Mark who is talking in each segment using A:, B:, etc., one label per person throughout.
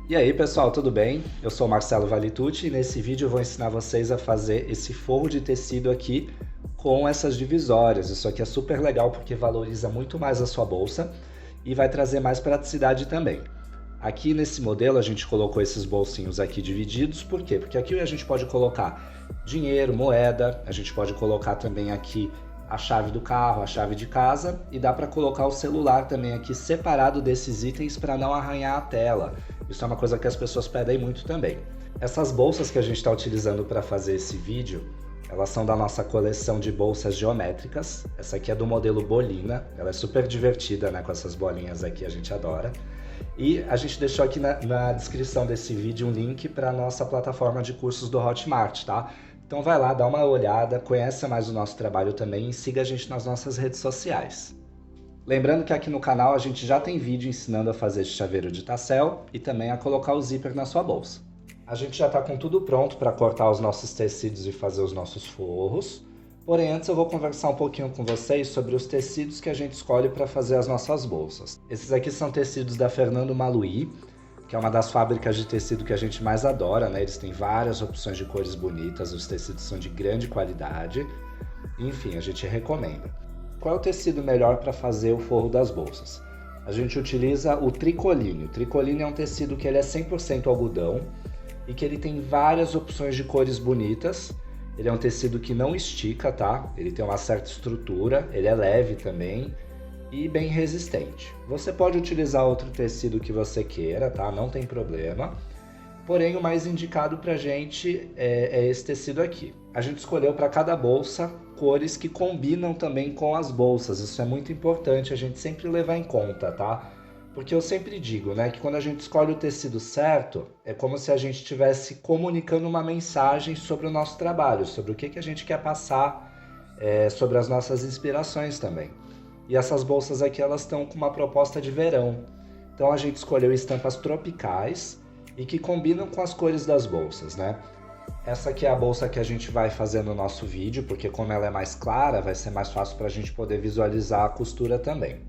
A: E aí pessoal, tudo bem? Eu sou o Marcelo Valitucci e nesse vídeo eu vou ensinar vocês a fazer esse forro de tecido aqui com essas divisórias. Isso aqui é super legal porque valoriza muito mais a sua bolsa e vai trazer mais praticidade também. Aqui nesse modelo a gente colocou esses bolsinhos aqui divididos, por quê? Porque aqui a gente pode colocar dinheiro, moeda, a gente pode colocar também aqui a chave do carro, a chave de casa e dá para colocar o celular também aqui separado desses itens para não arranhar a tela. Isso é uma coisa que as pessoas pedem muito também. Essas bolsas que a gente está utilizando para fazer esse vídeo, elas são da nossa coleção de bolsas geométricas. Essa aqui é do modelo Bolina, ela é super divertida, né, com essas bolinhas aqui, a gente adora. E a gente deixou aqui na descrição desse vídeo um link para a nossa plataforma de cursos do Hotmart, tá? Então vai lá, dá uma olhada, conheça mais o nosso trabalho também e siga a gente nas nossas redes sociais. Lembrando que aqui no canal a gente já tem vídeo ensinando a fazer esse chaveiro de tassel e também a colocar o zíper na sua bolsa. A gente já está com tudo pronto para cortar os nossos tecidos e fazer os nossos forros. Porém, antes eu vou conversar um pouquinho com vocês sobre os tecidos que a gente escolhe para fazer as nossas bolsas. Esses aqui são tecidos da Fernando Maluhy, que é uma das fábricas de tecido que a gente mais adora, né? Eles têm várias opções de cores bonitas, os tecidos são de grande qualidade. Enfim, a gente recomenda. Qual é o tecido melhor para fazer o forro das bolsas? A gente utiliza o tricoline. O tricoline é um tecido que ele é 100% algodão e que ele tem várias opções de cores bonitas. Ele é um tecido que não estica, tá? Ele tem uma certa estrutura, ele é leve também e bem resistente. Você pode utilizar outro tecido que você queira, tá? Não tem problema. Porém, o mais indicado pra gente é esse tecido aqui. A gente escolheu para cada bolsa cores que combinam também com as bolsas. Isso é muito importante a gente sempre levar em conta, tá? Porque eu sempre digo, né, que quando a gente escolhe o tecido certo, é como se a gente estivesse comunicando uma mensagem sobre o nosso trabalho, sobre o que a gente quer passar, sobre as nossas inspirações também. E essas bolsas aqui, elas estão com uma proposta de verão. Então a gente escolheu estampas tropicais e que combinam com as cores das bolsas, né? Essa aqui é a bolsa que a gente vai fazer no nosso vídeo, porque como ela é mais clara, vai ser mais fácil para a gente poder visualizar a costura também.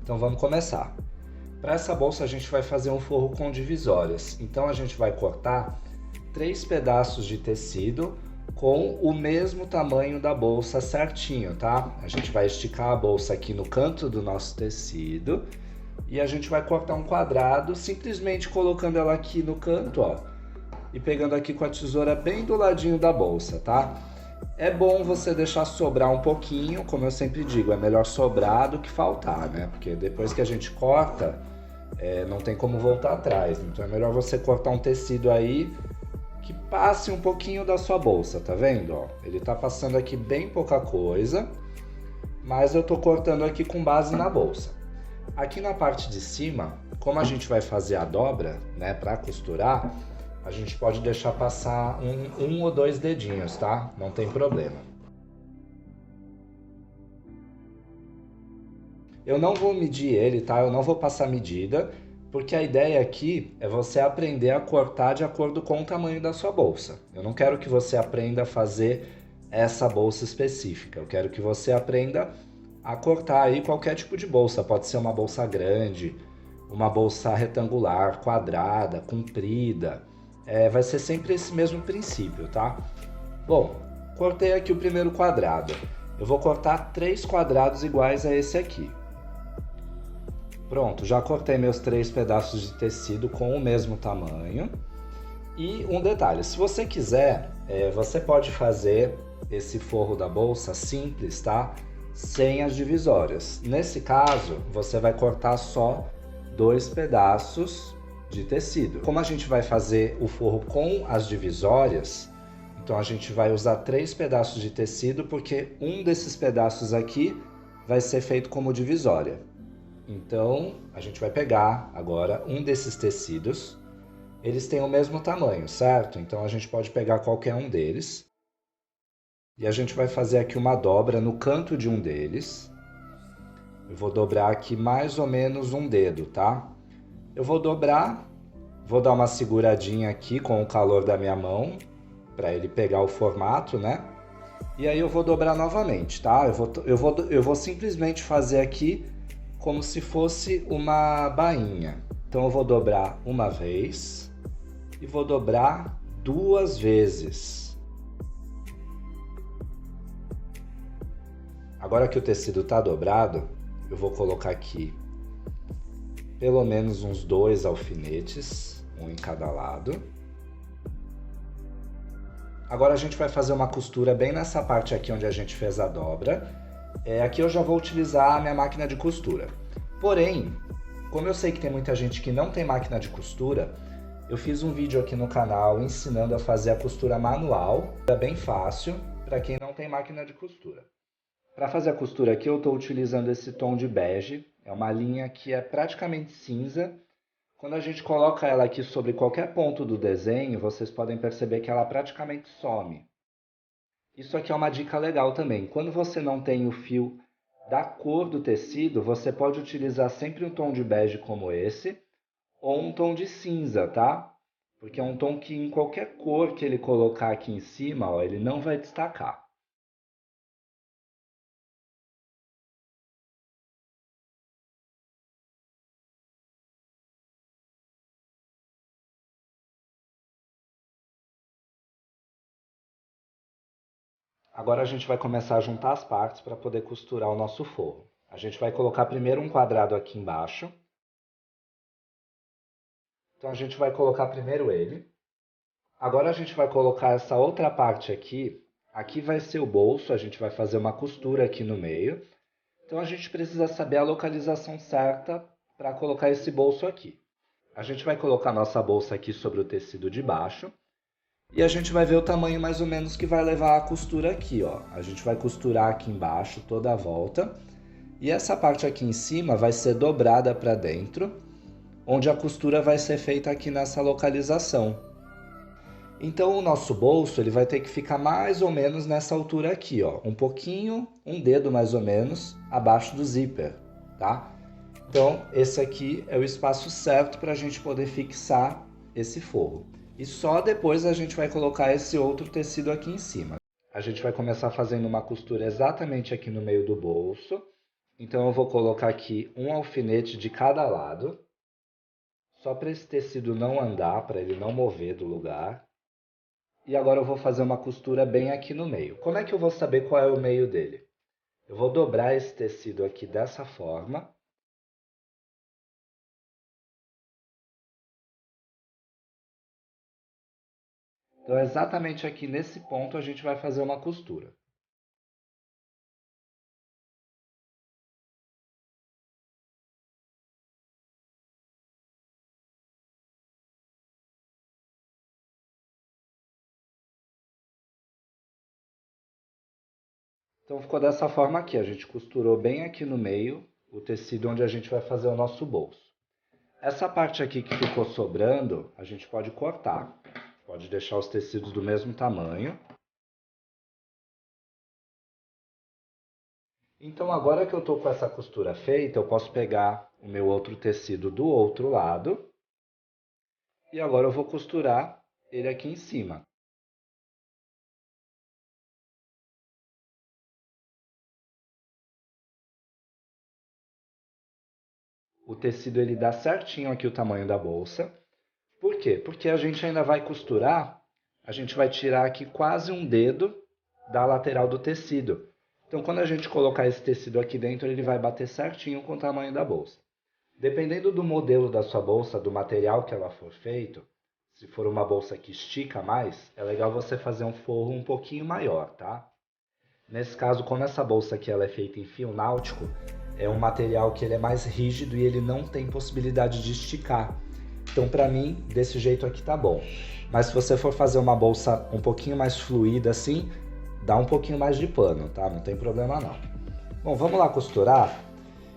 A: Então vamos começar. Para essa bolsa a gente vai fazer um forro com divisórias. Então a gente vai cortar 3 pedaços de tecido com o mesmo tamanho da bolsa certinho, tá? A gente vai esticar a bolsa aqui no canto do nosso tecido e a gente vai cortar um quadrado, simplesmente colocando ela aqui no canto, ó, e pegando aqui com a tesoura bem do ladinho da bolsa, tá? É bom você deixar sobrar um pouquinho, como eu sempre digo, é melhor sobrar do que faltar, né? Porque depois que a gente corta, não tem como voltar atrás. Então é melhor você cortar um tecido aí que passe um pouquinho da sua bolsa, tá vendo? Ó, ele tá passando aqui bem pouca coisa, mas eu tô cortando aqui com base na bolsa. Aqui na parte de cima, como a gente vai fazer a dobra, né, para costurar, a gente pode deixar passar um ou 2 dedinhos, tá? Não tem problema. Eu não vou medir ele, tá? Eu não vou passar medida, porque a ideia aqui é você aprender a cortar de acordo com o tamanho da sua bolsa. Eu não quero que você aprenda a fazer essa bolsa específica. Eu quero que você aprenda a cortar aí qualquer tipo de bolsa. Pode ser uma bolsa grande, uma bolsa retangular, quadrada, comprida. Vai ser sempre esse mesmo princípio, tá? Bom, cortei aqui o primeiro quadrado. Eu vou cortar 3 quadrados iguais a esse aqui. Pronto, já cortei meus 3 pedaços de tecido com o mesmo tamanho. E um detalhe, se você quiser, você pode fazer esse forro da bolsa simples, tá? Sem as divisórias. Nesse caso, você vai cortar só 2 pedaços de tecido. Como a gente vai fazer o forro com as divisórias, então a gente vai usar 3 pedaços de tecido, porque um desses pedaços aqui vai ser feito como divisória. Então a gente vai pegar agora um desses tecidos, eles têm o mesmo tamanho, certo? Então a gente pode pegar qualquer um deles e a gente vai fazer aqui uma dobra no canto de um deles. Eu vou dobrar aqui mais ou menos um dedo, tá? Eu vou dobrar, vou dar uma seguradinha aqui com o calor da minha mão, para ele pegar o formato, né? E aí eu vou dobrar novamente, tá? Eu vou simplesmente fazer aqui como se fosse uma bainha. Então eu vou dobrar uma vez e vou dobrar 2 vezes. Agora que o tecido está dobrado, eu vou colocar aqui pelo menos uns 2 alfinetes, um em cada lado. Agora a gente vai fazer uma costura bem nessa parte aqui onde a gente fez a dobra. Aqui eu já vou utilizar a minha máquina de costura. Porém, como eu sei que tem muita gente que não tem máquina de costura, eu fiz um vídeo aqui no canal ensinando a fazer a costura manual. É bem fácil para quem não tem máquina de costura. Para fazer a costura aqui eu estou utilizando esse tom de bege. É uma linha que é praticamente cinza. Quando a gente coloca ela aqui sobre qualquer ponto do desenho, vocês podem perceber que ela praticamente some. Isso aqui é uma dica legal também. Quando você não tem o fio da cor do tecido, você pode utilizar sempre um tom de bege como esse, ou um tom de cinza, tá? Porque é um tom que em qualquer cor que ele colocar aqui em cima, ó, ele não vai destacar. Agora a gente vai começar a juntar as partes para poder costurar o nosso forro. A gente vai colocar primeiro um quadrado aqui embaixo. Então a gente vai colocar primeiro ele. Agora a gente vai colocar essa outra parte aqui. Aqui vai ser o bolso, a gente vai fazer uma costura aqui no meio. Então a gente precisa saber a localização certa para colocar esse bolso aqui. A gente vai colocar nossa bolsa aqui sobre o tecido de baixo. E a gente vai ver o tamanho mais ou menos que vai levar a costura aqui, ó. A gente vai costurar aqui embaixo toda a volta. E essa parte aqui em cima vai ser dobrada para dentro, onde a costura vai ser feita aqui nessa localização. Então o nosso bolso ele vai ter que ficar mais ou menos nessa altura aqui, ó. Um pouquinho, um dedo mais ou menos, abaixo do zíper, tá? Então esse aqui é o espaço certo para a gente poder fixar esse forro. E só depois a gente vai colocar esse outro tecido aqui em cima. A gente vai começar fazendo uma costura exatamente aqui no meio do bolso. Então eu vou colocar aqui um alfinete de cada lado, só para esse tecido não andar, para ele não mover do lugar. E agora eu vou fazer uma costura bem aqui no meio. Como é que eu vou saber qual é o meio dele? Eu vou dobrar esse tecido aqui dessa forma. Então exatamente aqui nesse ponto a gente vai fazer uma costura. Então ficou dessa forma aqui, a gente costurou bem aqui no meio o tecido onde a gente vai fazer o nosso bolso. Essa parte aqui que ficou sobrando, a gente pode cortar. Pode deixar os tecidos do mesmo tamanho. Então agora que eu estou com essa costura feita, eu posso pegar o meu outro tecido do outro lado. E agora eu vou costurar ele aqui em cima. O tecido ele dá certinho aqui o tamanho da bolsa. Por quê? Porque a gente ainda vai costurar, a gente vai tirar aqui quase um dedo da lateral do tecido. Então quando a gente colocar esse tecido aqui dentro, ele vai bater certinho com o tamanho da bolsa. Dependendo do modelo da sua bolsa, do material que ela for feito, se for uma bolsa que estica mais, é legal você fazer um forro um pouquinho maior, tá? Nesse caso, como essa bolsa aqui ela é feita em fio náutico, é um material que ele é mais rígido e ele não tem possibilidade de esticar. Então, para mim, desse jeito aqui tá bom. Mas se você for fazer uma bolsa um pouquinho mais fluida assim, dá um pouquinho mais de pano, tá? Não tem problema não. Bom, vamos lá costurar?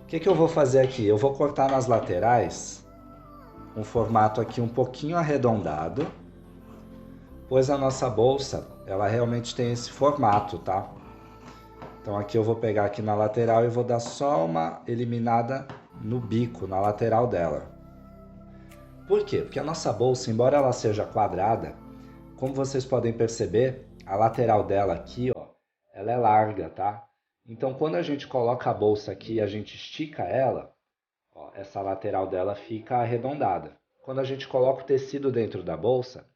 A: O que eu vou fazer aqui? Eu vou cortar nas laterais um formato aqui um pouquinho arredondado, pois a nossa bolsa, ela realmente tem esse formato, tá? Então aqui eu vou pegar aqui na lateral e vou dar só uma eliminada no bico, na lateral dela. Por quê? Porque a nossa bolsa, embora ela seja quadrada, como vocês podem perceber, a lateral dela aqui, ó, ela é larga, tá? Então quando a gente coloca a bolsa aqui e a gente estica ela, Ó, essa lateral dela fica arredondada. Quando a gente coloca o tecido dentro da bolsa,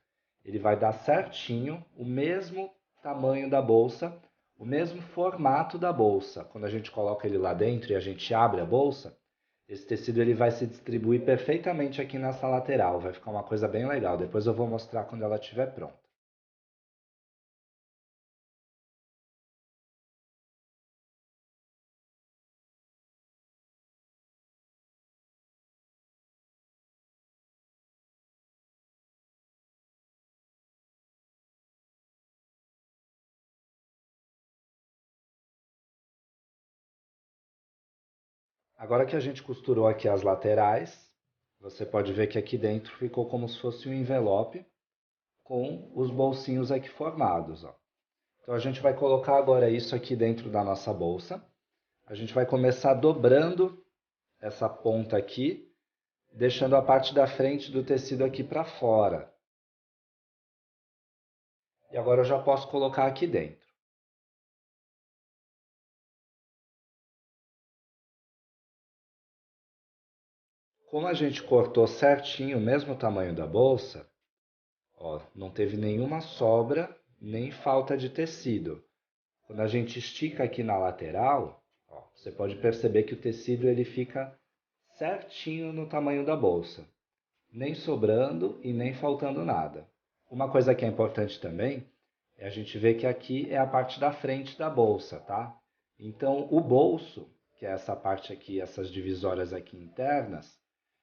A: ele vai dar certinho o mesmo tamanho da bolsa, o mesmo formato da bolsa. Quando a gente coloca ele lá dentro e a gente abre a bolsa, esse tecido ele vai se distribuir perfeitamente aqui nessa lateral. Vai ficar uma coisa bem legal. Depois eu vou mostrar quando ela estiver pronta. Agora que a gente costurou aqui as laterais, você pode ver que aqui dentro ficou como se fosse um envelope com os bolsinhos aqui formados, ó. Então a gente vai colocar agora isso aqui dentro da nossa bolsa. A gente vai começar dobrando essa ponta aqui, deixando a parte da frente do tecido aqui para fora. E agora eu já posso colocar aqui dentro. Como a gente cortou certinho o mesmo tamanho da bolsa, ó, não teve nenhuma sobra, nem falta de tecido. Quando a gente estica aqui na lateral, ó, você pode perceber que o tecido ele fica certinho no tamanho da bolsa, nem sobrando e nem faltando nada. Uma coisa que é importante também é a gente ver que aqui é a parte da frente da bolsa, tá? Então, o bolso, que é essa parte aqui, essas divisórias aqui internas,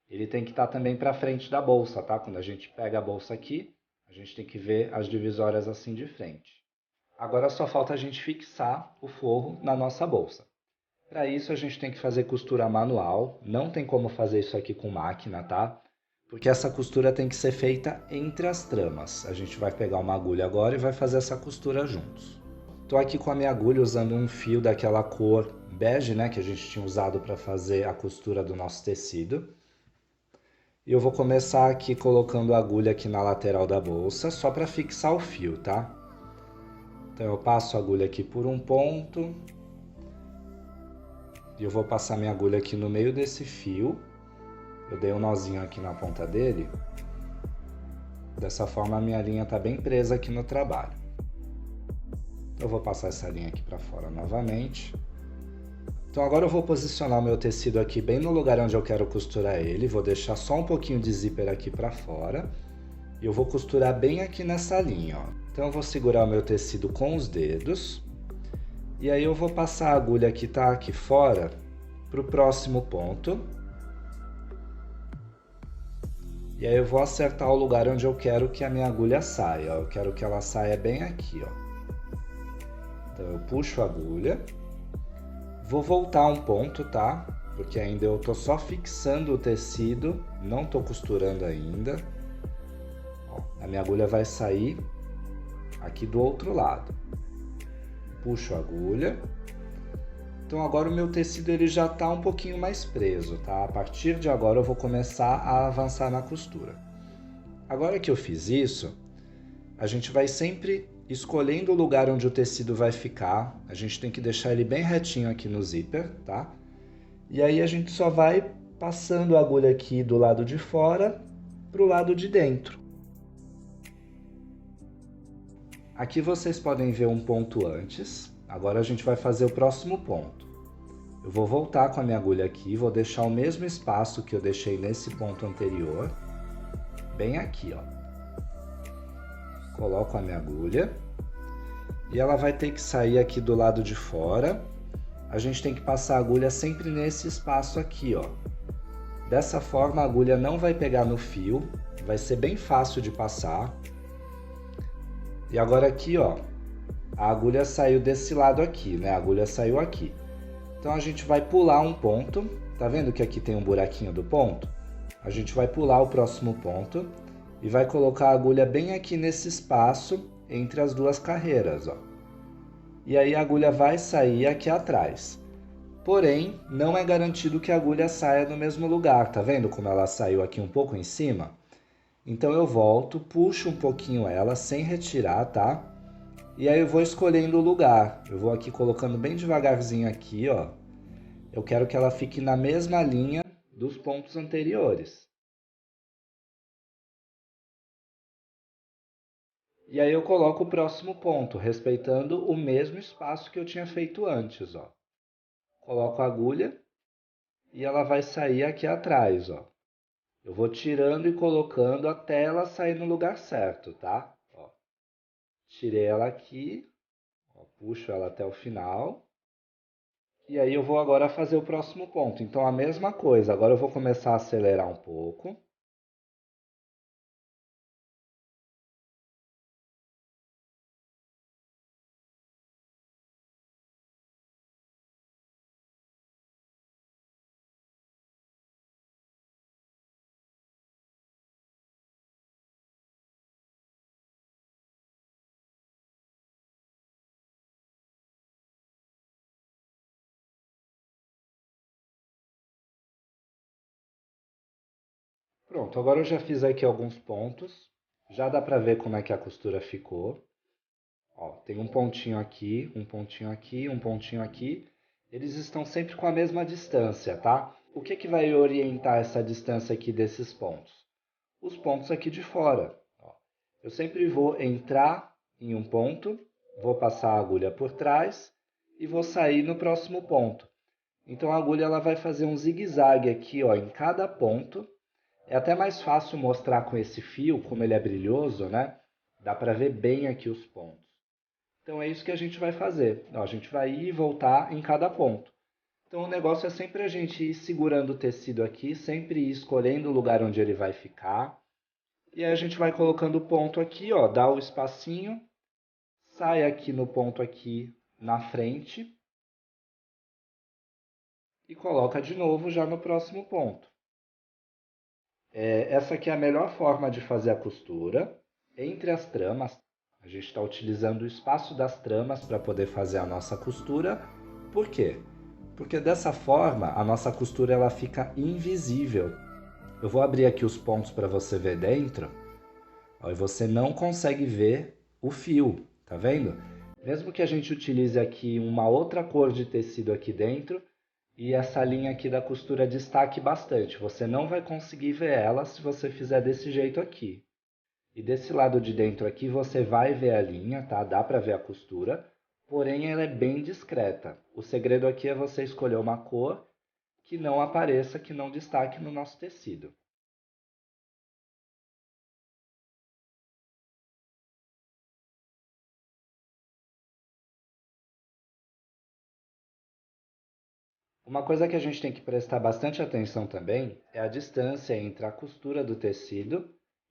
A: ele tem que estar também para frente da bolsa, tá? Quando a gente pega a bolsa aqui, a gente tem que ver as divisórias assim de frente. Agora só falta a gente fixar o forro na nossa bolsa. Para isso a gente tem que fazer costura manual, não tem como fazer isso aqui com máquina, tá? Porque essa costura tem que ser feita entre as tramas. A gente vai pegar uma agulha agora e vai fazer essa costura juntos. Estou aqui com a minha agulha usando um fio daquela cor bege, né, que a gente tinha usado para fazer a costura do nosso tecido. E eu vou começar aqui colocando a agulha aqui na lateral da bolsa, só para fixar o fio, tá? Então eu passo a agulha aqui por um ponto. E eu vou passar minha agulha aqui no meio desse fio. Eu dei um nozinho aqui na ponta dele. Dessa forma a minha linha está bem presa aqui no trabalho. Eu vou passar essa linha aqui para fora novamente. Então agora eu vou posicionar o meu tecido aqui bem no lugar onde eu quero costurar ele. Vou deixar só um pouquinho de zíper aqui para fora. E eu vou costurar bem aqui nessa linha, ó. Então eu vou segurar o meu tecido com os dedos. E aí eu vou passar a agulha que está aqui fora para o próximo ponto. E aí eu vou acertar o lugar onde eu quero que a minha agulha saia, ó. Eu quero que ela saia bem aqui, ó. Então eu puxo a agulha. Vou voltar um ponto, tá? Porque ainda eu tô só fixando o tecido, não tô costurando ainda. Ó, a minha agulha vai sair aqui do outro lado. Puxo a agulha. Então agora o meu tecido ele já está um pouquinho mais preso, tá? A partir de agora eu vou começar a avançar na costura. Agora que eu fiz isso, a gente vai sempre escolhendo o lugar onde o tecido vai ficar. A gente tem que deixar ele bem retinho aqui no zíper, tá? E aí a gente só vai passando a agulha aqui do lado de fora para o lado de dentro. Aqui vocês podem ver um ponto antes. Agora a gente vai fazer o próximo ponto. Eu vou voltar com a minha agulha aqui, vou deixar o mesmo espaço que eu deixei nesse ponto anterior, bem aqui, ó. Coloco a minha agulha e ela vai ter que sair aqui do lado de fora. A gente tem que passar a agulha sempre nesse espaço aqui, ó. Dessa forma a agulha não vai pegar no fio, vai ser bem fácil de passar. E agora aqui, ó, a agulha saiu desse lado aqui, né? A agulha saiu aqui. Então a gente vai pular um ponto, tá vendo que aqui tem um buraquinho do ponto? A gente vai pular o próximo ponto e vai colocar a agulha bem aqui nesse espaço entre as duas carreiras, ó. E aí a agulha vai sair aqui atrás. Porém, não é garantido que a agulha saia no mesmo lugar, tá vendo como ela saiu aqui um pouco em cima? Então eu volto, puxo um pouquinho ela sem retirar, tá? E aí eu vou escolhendo o lugar. Eu vou aqui colocando bem devagarzinho aqui, ó. Eu quero que ela fique na mesma linha dos pontos anteriores. E aí eu coloco o próximo ponto, respeitando o mesmo espaço que eu tinha feito antes, ó. Coloco a agulha e ela vai sair aqui atrás, ó. Eu vou tirando e colocando até ela sair no lugar certo, tá? Ó, tirei ela aqui, ó, puxo ela até o final. E aí eu vou agora fazer o próximo ponto. Então a mesma coisa, agora eu vou começar a acelerar um pouco. Pronto, agora eu já fiz aqui alguns pontos. Já dá pra ver como é que a costura ficou. Ó, tem um pontinho aqui, um pontinho aqui, um pontinho aqui. Eles estão sempre com a mesma distância, tá? O que que vai orientar essa distância aqui desses pontos? Os pontos aqui de fora. Ó, eu sempre vou entrar em um ponto, vou passar a agulha por trás e vou sair no próximo ponto. Então a agulha ela vai fazer um zigue-zague aqui, ó, em cada ponto. É até mais fácil mostrar com esse fio, como ele é brilhoso, né? Dá para ver bem aqui os pontos. Então é isso que a gente vai fazer. Ó, a gente vai ir e voltar em cada ponto. Então o negócio é sempre a gente ir segurando o tecido aqui, sempre ir escolhendo o lugar onde ele vai ficar. E aí a gente vai colocando o ponto aqui, ó, dá o espacinho, sai aqui no ponto aqui na frente e coloca de novo já no próximo ponto. Essa aqui é a melhor forma de fazer a costura entre as tramas. A gente está utilizando o espaço das tramas para poder fazer a nossa costura. Por quê? Porque dessa forma a nossa costura ela fica invisível. Eu vou abrir aqui os pontos para você ver dentro. Ó, e você não consegue ver o fio, tá vendo? Mesmo que a gente utilize aqui uma outra cor de tecido aqui dentro, e essa linha aqui da costura destaque bastante. Você não vai conseguir ver ela se você fizer desse jeito aqui. E desse lado de dentro aqui você vai ver a linha, tá? Dá para ver a costura, porém ela é bem discreta. O segredo aqui é você escolher uma cor que não apareça, que não destaque no nosso tecido. Uma coisa que a gente tem que prestar bastante atenção também é a distância entre a costura do tecido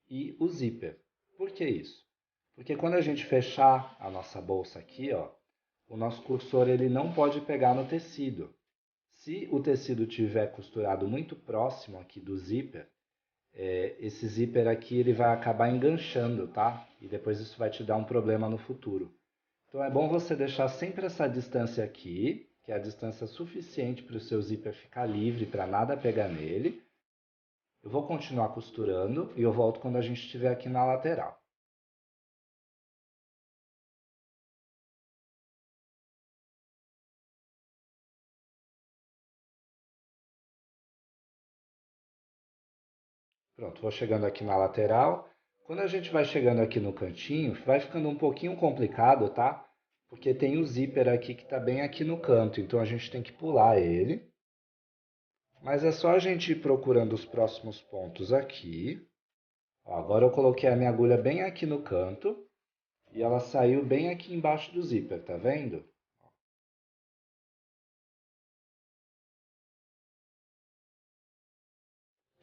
A: e o zíper. Por que isso? Porque quando a gente fechar a nossa bolsa aqui, ó, o nosso cursor ele não pode pegar no tecido. Se o tecido tiver costurado muito próximo aqui do zíper, esse zíper aqui ele vai acabar enganchando, tá? E depois isso vai te dar um problema no futuro. Então é bom você deixar sempre essa distância aqui, que é a distância suficiente para o seu zíper ficar livre, para nada pegar nele. Eu vou continuar costurando e eu volto quando a gente estiver aqui na lateral. Pronto, vou chegando aqui na lateral. Quando a gente vai chegando aqui no cantinho, vai ficando um pouquinho complicado, tá? Porque tem o zíper aqui que está bem aqui no canto, então a gente tem que pular ele. Mas é só a gente ir procurando os próximos pontos aqui. Ó, agora eu coloquei a minha agulha bem aqui no canto e ela saiu bem aqui embaixo do zíper, tá vendo?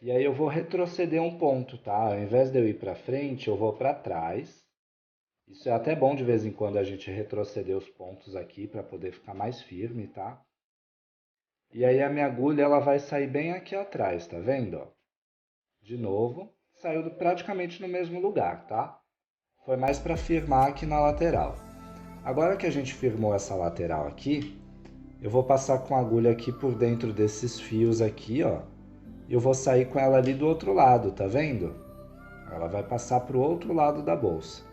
A: E aí eu vou retroceder um ponto, tá? Ao invés de eu ir para frente, eu vou para trás. Isso é até bom de vez em quando a gente retroceder os pontos aqui para poder ficar mais firme, tá? E aí a minha agulha ela vai sair bem aqui atrás, tá vendo? Ó? De novo, saiu praticamente no mesmo lugar, tá? Foi mais para firmar aqui na lateral. Agora que a gente firmou essa lateral aqui, eu vou passar com a agulha aqui por dentro desses fios aqui, ó. E eu vou sair com ela ali do outro lado, tá vendo? Ela vai passar para o outro lado da bolsa.